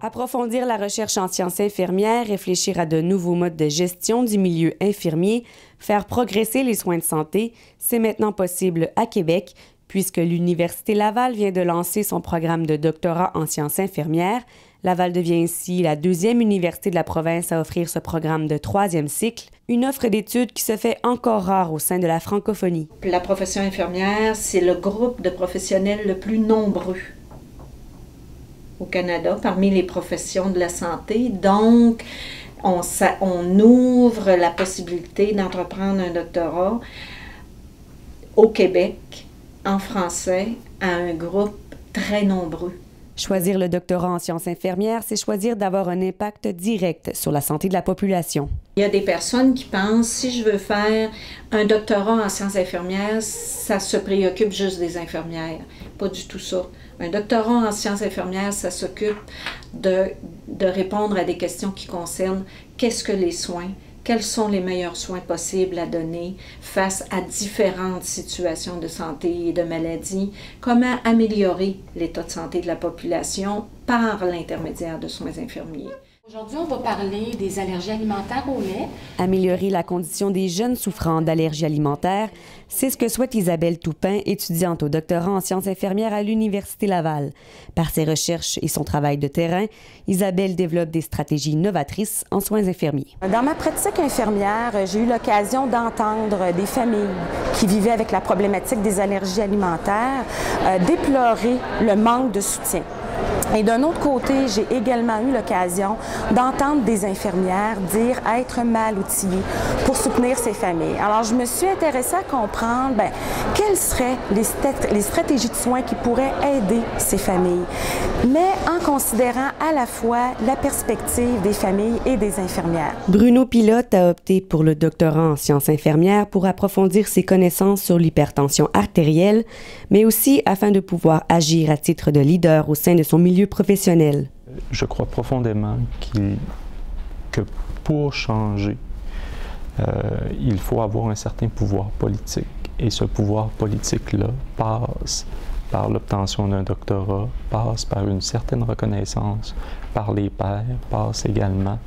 Approfondir la recherche en sciences infirmières, réfléchir à de nouveaux modes de gestion du milieu infirmier, faire progresser les soins de santé, c'est maintenant possible à Québec, puisque l'Université Laval vient de lancer son programme de doctorat en sciences infirmières. Laval devient ainsi la deuxième université de la province à offrir ce programme de 3e cycle, une offre d'études qui se fait encore rare au sein de la francophonie. La profession infirmière, c'est le groupe de professionnels le plus nombreux au Canada, parmi les professions de la santé. Donc, on ouvre la possibilité d'entreprendre un doctorat au Québec, en français, à un groupe très nombreux. Choisir le doctorat en sciences infirmières, c'est choisir d'avoir un impact direct sur la santé de la population. Il y a des personnes qui pensent, si je veux faire un doctorat en sciences infirmières, ça se préoccupe juste des infirmières. Pas du tout ça. Un doctorat en sciences infirmières, ça s'occupe de répondre à des questions qui concernent qu'est-ce que les soins, quels sont les meilleurs soins possibles à donner face à différentes situations de santé et de maladie, comment améliorer l'état de santé de la population par l'intermédiaire de soins infirmiers. Aujourd'hui, on va parler des allergies alimentaires au lait. Améliorer la condition des jeunes souffrant d'allergies alimentaires, c'est ce que souhaite Isabelle Toupin, étudiante au doctorat en sciences infirmières à l'Université Laval. Par ses recherches et son travail de terrain, Isabelle développe des stratégies novatrices en soins infirmiers. Dans ma pratique infirmière, j'ai eu l'occasion d'entendre des familles qui vivaient avec la problématique des allergies alimentaires déplorer le manque de soutien. Et d'un autre côté, j'ai également eu l'occasion d'entendre des infirmières dire être mal outillées pour soutenir ces familles. Alors, je me suis intéressée à comprendre quelles seraient les stratégies de soins qui pourraient aider ces familles, mais en considérant à la fois la perspective des familles et des infirmières. Bruno Pilote a opté pour le doctorat en sciences infirmières pour approfondir ses connaissances sur l'hypertension artérielle, mais aussi afin de pouvoir agir à titre de leader au sein de son milieu professionnel. Je crois profondément que pour changer, il faut avoir un certain pouvoir politique. Et ce pouvoir politique-là passe par l'obtention d'un doctorat, passe par une certaine reconnaissance par les pairs, passe également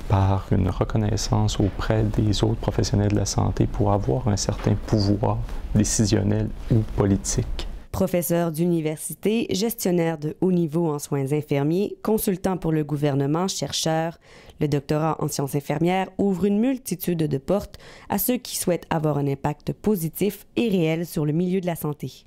par une reconnaissance auprès des autres professionnels de la santé pour avoir un certain pouvoir décisionnel ou politique. Professeur d'université, gestionnaire de haut niveau en soins infirmiers, consultant pour le gouvernement, chercheur, le doctorat en sciences infirmières ouvre une multitude de portes à ceux qui souhaitent avoir un impact positif et réel sur le milieu de la santé.